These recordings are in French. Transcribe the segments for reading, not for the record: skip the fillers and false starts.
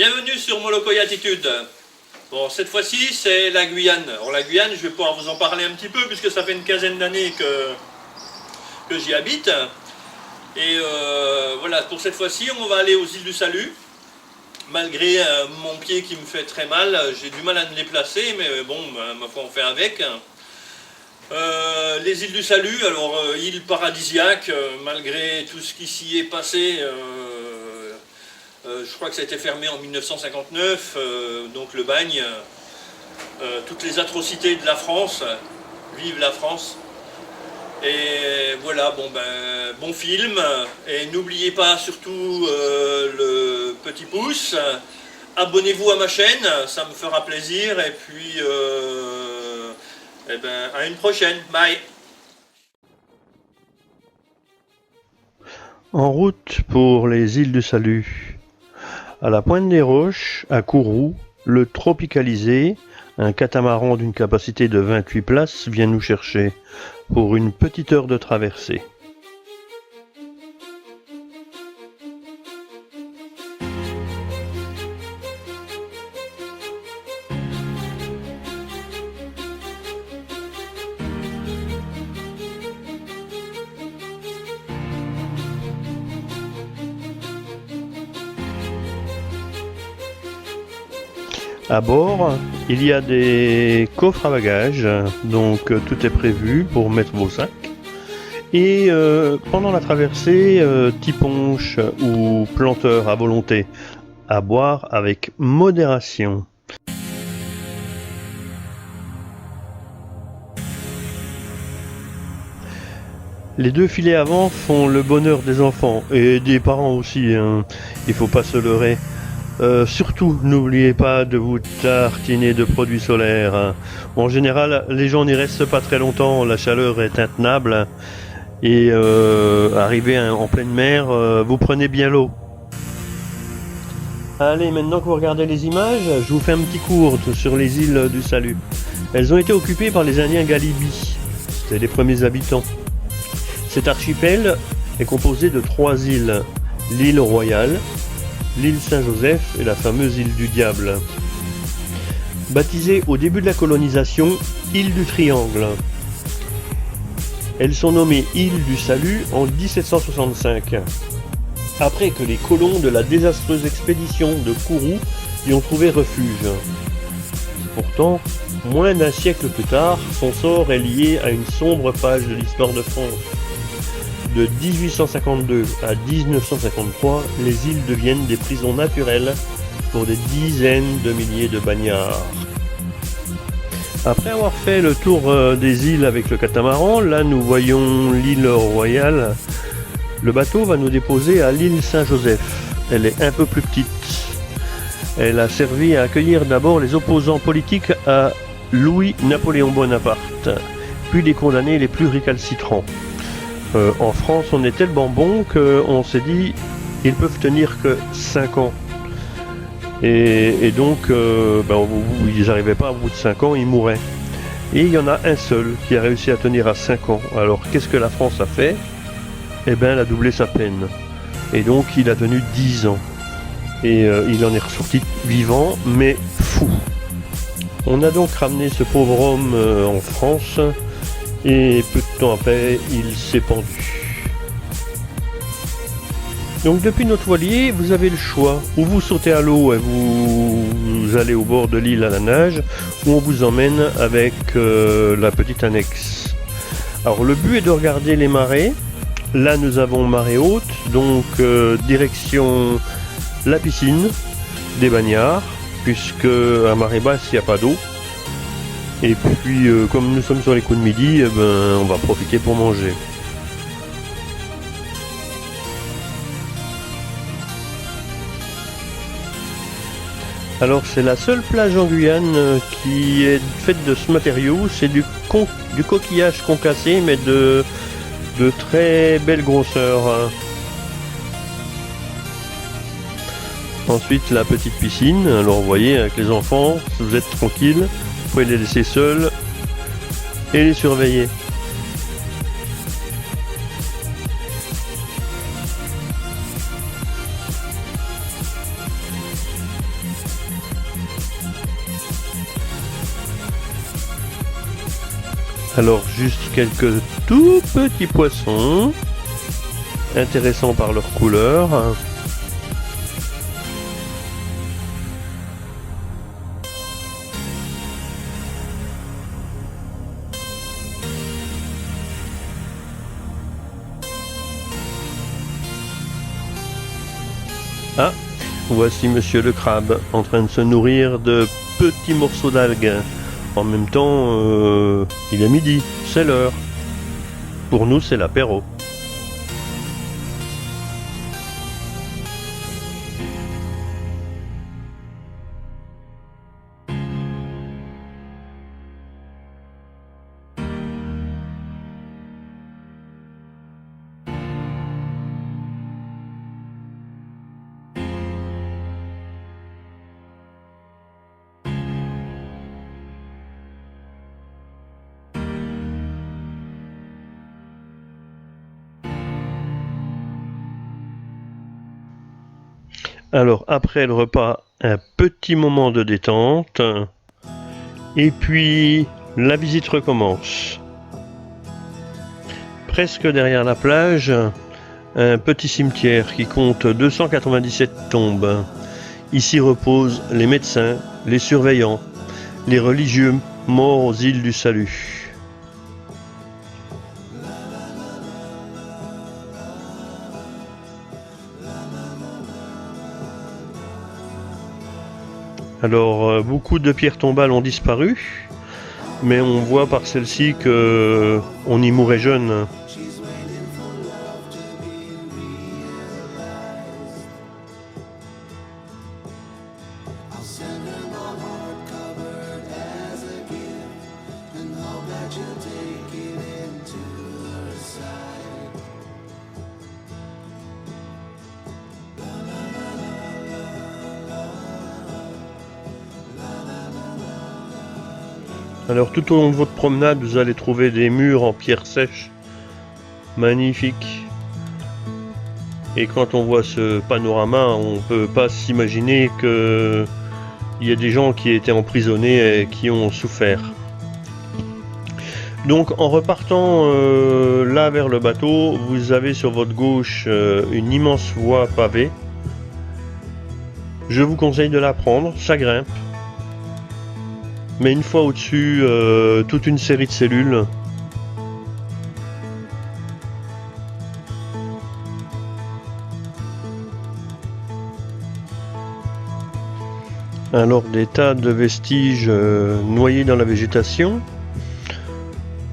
Bienvenue sur Molokoï Attitude. Bon, cette fois-ci, c'est la Guyane. Alors la Guyane, je vais pouvoir vous en parler un petit peu, puisque ça fait une quinzaine d'années que j'y habite. Et voilà, pour cette fois-ci, on va aller aux îles du Salut. Malgré mon pied qui me fait très mal, j'ai du mal à me déplacer, mais bon, ma foi, on fait avec. Les îles du Salut, alors île paradisiaque, malgré tout ce qui s'y est passé, je crois que ça a été fermé en 1959, donc le bagne, toutes les atrocités de la France, vive la France. Et voilà, bon film, et n'oubliez pas surtout le petit pouce, abonnez-vous à ma chaîne, ça me fera plaisir, et puis à une prochaine, bye. En route pour les îles du Salut. À la Pointe des Roches, à Kourou, le Tropicalisé, un catamaran d'une capacité de 28 places, vient nous chercher pour une petite heure de traversée. À bord, il y a des coffres à bagages, donc tout est prévu pour mettre vos sacs. Et pendant la traversée, tiponche ou planteur à volonté, à boire avec modération. Les deux filets avant font le bonheur des enfants et des parents aussi, hein. Il faut pas se leurrer. Surtout, n'oubliez pas de vous tartiner de produits solaires, hein. En général, les gens n'y restent pas très longtemps, la chaleur est intenable. Et arrivé en pleine mer, vous prenez bien l'eau. Allez, maintenant que vous regardez les images, je vous fais un petit cours sur les îles du Salut. Elles ont été occupées par les Indiens Galibi. C'était les premiers habitants. Cet archipel est composé de 3 îles. L'île Royale, l'île Saint-Joseph et la fameuse île du Diable. Baptisée au début de la colonisation île du Triangle. Elles sont nommées îles du Salut en 1765, après que les colons de la désastreuse expédition de Kourou y ont trouvé refuge. Pourtant, moins d'un siècle plus tard, son sort est lié à une sombre page de l'histoire de France. De 1852 à 1953, les îles deviennent des prisons naturelles pour des dizaines de milliers de bagnards. Après avoir fait le tour des îles avec le catamaran, là nous voyons l'île Royale. Le bateau va nous déposer à l'île Saint-Joseph. Elle est un peu plus petite. Elle a servi à accueillir d'abord les opposants politiques à Louis-Napoléon Bonaparte, puis les condamnés les plus récalcitrants. En France, on est tellement bon qu'on s'est dit ils peuvent tenir que 5 ans. Et donc, ils n'arrivaient pas au bout de 5 ans, ils mouraient. Et il y en a un seul qui a réussi à tenir à 5 ans. Alors, qu'est-ce que la France a fait? Eh bien, elle a doublé sa peine. Et donc, il a tenu 10 ans. Et il en est ressorti vivant, mais fou. On a donc ramené ce pauvre homme en France. Et peu de temps après, il s'est pendu. Donc depuis notre voilier, vous avez le choix. Ou vous sautez à l'eau et vous allez au bord de l'île à la nage, ou on vous emmène avec la petite annexe. Alors le but est de regarder les marées. Là nous avons marée haute, donc direction la piscine des bagnards, puisque à marée basse il n'y a pas d'eau. Et puis comme nous sommes sur les coups de midi, on va profiter pour manger. Alors c'est la seule plage en Guyane qui est faite de ce matériau, c'est du coquillage concassé mais de très belle grosseur. Ensuite la petite piscine, alors vous voyez avec les enfants, vous êtes tranquille, vous pouvez les laisser seuls et les surveiller. Alors juste quelques tout petits poissons, intéressants par leur couleur. Ah, voici Monsieur le crabe en train de se nourrir de petits morceaux d'algues. En même temps, il est midi, c'est l'heure. Pour nous, c'est l'apéro. Alors après le repas, un petit moment de détente. Et puis la visite recommence. Presque derrière la plage, un petit cimetière qui compte 297 tombes. Ici reposent les médecins, les surveillants, les religieux morts aux îles du Salut. Alors, beaucoup de pierres tombales ont disparu, mais on voit par celle-ci que on y mourait jeune. Alors tout au long de votre promenade, vous allez trouver des murs en pierre sèche, magnifiques. Et quand on voit ce panorama, on ne peut pas s'imaginer qu'il y a des gens qui étaient emprisonnés et qui ont souffert. Donc en repartant là vers le bateau, vous avez sur votre gauche une immense voie pavée. Je vous conseille de la prendre, ça grimpe. Mais une fois au-dessus, toute une série de cellules. Alors des tas de vestiges noyés dans la végétation.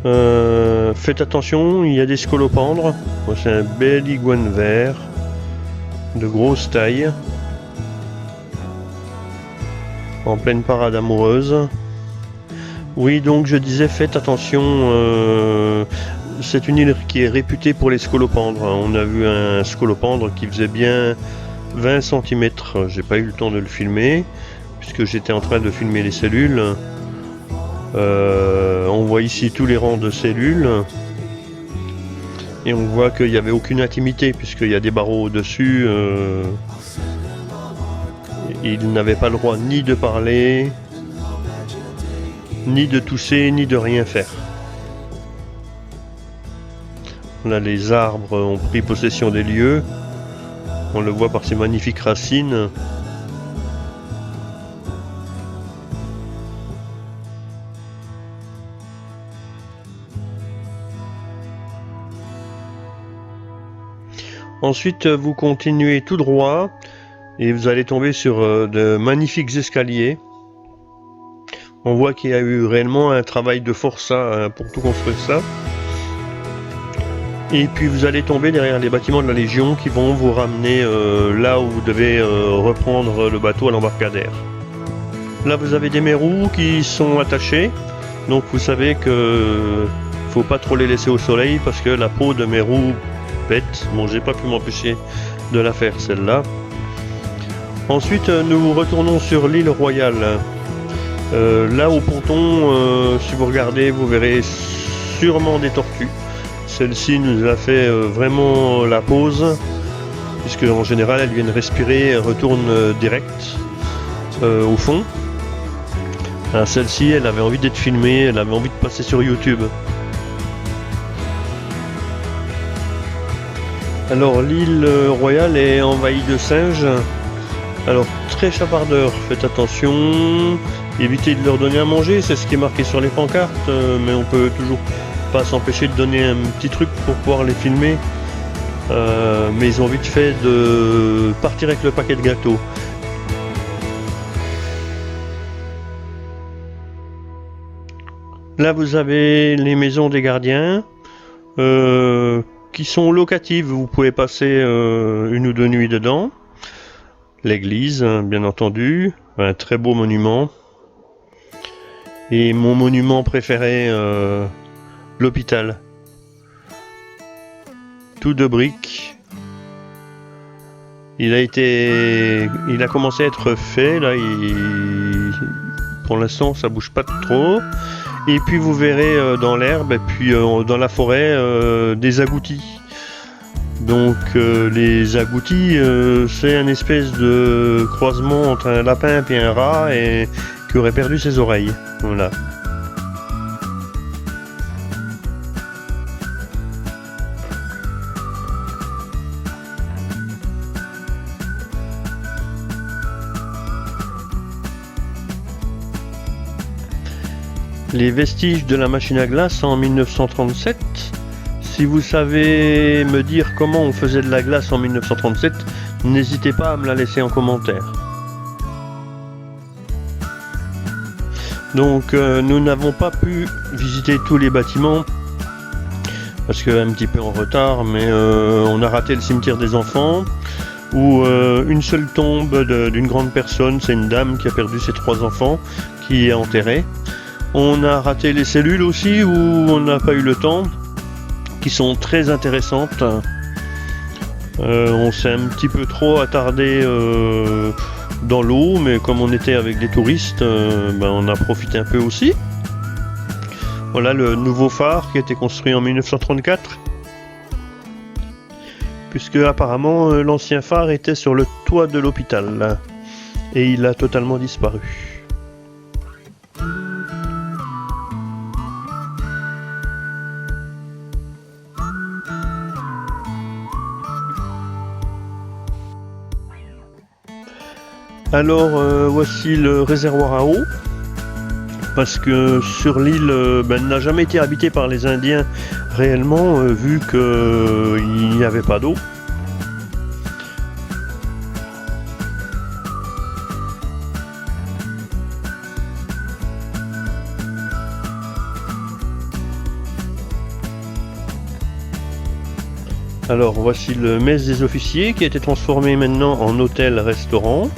Faites attention, il y a des scolopendres. C'est un bel iguane vert de grosse taille, en pleine parade amoureuse. Oui, donc je disais, faites attention, c'est une île qui est réputée pour les scolopendres. On a vu un scolopendre qui faisait bien 20 cm. J'ai pas eu le temps de le filmer, puisque j'étais en train de filmer les cellules. On voit ici tous les rangs de cellules. Et on voit qu'il n'y avait aucune intimité, puisqu'il y a des barreaux au-dessus. Il n'avait pas le droit ni de parler, ni de tousser, ni de rien faire. Là, les arbres ont pris possession des lieux. On le voit par ces magnifiques racines. Ensuite, vous continuez tout droit et vous allez tomber sur de magnifiques escaliers. On voit qu'il y a eu réellement un travail de forçat pour tout construire ça. Et puis vous allez tomber derrière les bâtiments de la Légion qui vont vous ramener là où vous devez reprendre le bateau à l'embarcadère. Là vous avez des mérous qui sont attachés, donc vous savez que faut pas trop les laisser au soleil parce que la peau de mérou pète. Bon, j'ai pas pu m'empêcher de la faire celle-là. Ensuite nous retournons sur l'île Royale. Là au ponton, si vous regardez, vous verrez sûrement des tortues. Celle-ci nous a fait vraiment la pause, puisque en général elles viennent respirer et retournent direct au fond. Celle-ci, elle avait envie d'être filmée, elle avait envie de passer sur YouTube. Alors l'île Royale est envahie de singes. Alors très chapardeurs, faites attention, évitez de leur donner à manger, c'est ce qui est marqué sur les pancartes, mais on peut toujours pas s'empêcher de donner un petit truc pour pouvoir les filmer. Mais ils ont vite fait de partir avec le paquet de gâteaux. Là vous avez les maisons des gardiens qui sont locatives, vous pouvez passer une ou deux nuits dedans. L'église, bien entendu, un très beau monument. Et mon monument préféré, l'hôpital. Tout de briques. Il a commencé à être fait, là, pour l'instant ça bouge pas trop. Et puis vous verrez dans l'herbe et puis dans la forêt des agoutis. Donc les agoutis, c'est une espèce de croisement entre un lapin et un rat et qui aurait perdu ses oreilles. Voilà. Les vestiges de la machine à glace en 1937. Si vous savez me dire comment on faisait de la glace en 1937, n'hésitez pas à me la laisser en commentaire. Donc nous n'avons pas pu visiter tous les bâtiments parce que un petit peu en retard, mais on a raté le cimetière des enfants où une seule tombe d'une grande personne, c'est une dame qui a perdu ses 3 enfants, qui est enterrée. On a raté les cellules aussi où on n'a pas eu le temps, qui sont très intéressantes. On s'est un petit peu trop attardé dans l'eau, mais comme on était avec des touristes, on a profité un peu aussi. Voilà le nouveau phare qui a été construit en 1934, puisque apparemment l'ancien phare était sur le toit de l'hôpital et il a totalement disparu. Alors voici le réservoir à eau, parce que sur l'île elle n'a jamais été habitée par les Indiens réellement, vu qu'il n'y avait pas d'eau. Alors voici le mess des officiers qui a été transformé maintenant en hôtel-restaurant.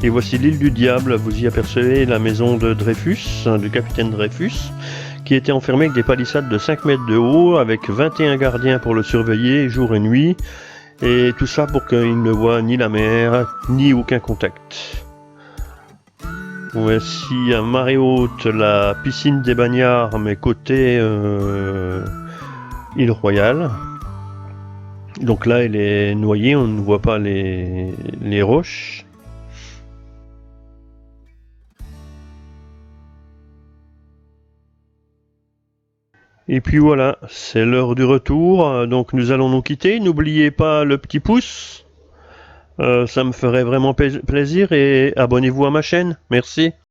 Et voici l'île du Diable, vous y apercevez la maison de Dreyfus, du capitaine Dreyfus, qui était enfermée avec des palissades de 5 mètres de haut, avec 21 gardiens pour le surveiller jour et nuit, et tout ça pour qu'il ne voit ni la mer, ni aucun contact. Voici à marée haute la piscine des Bagnards, mais côté île Royale. Donc là elle est noyée, on ne voit pas les roches. Et puis voilà, c'est l'heure du retour, donc nous allons nous quitter. N'oubliez pas le petit pouce, ça me ferait vraiment plaisir, et abonnez-vous à ma chaîne, merci.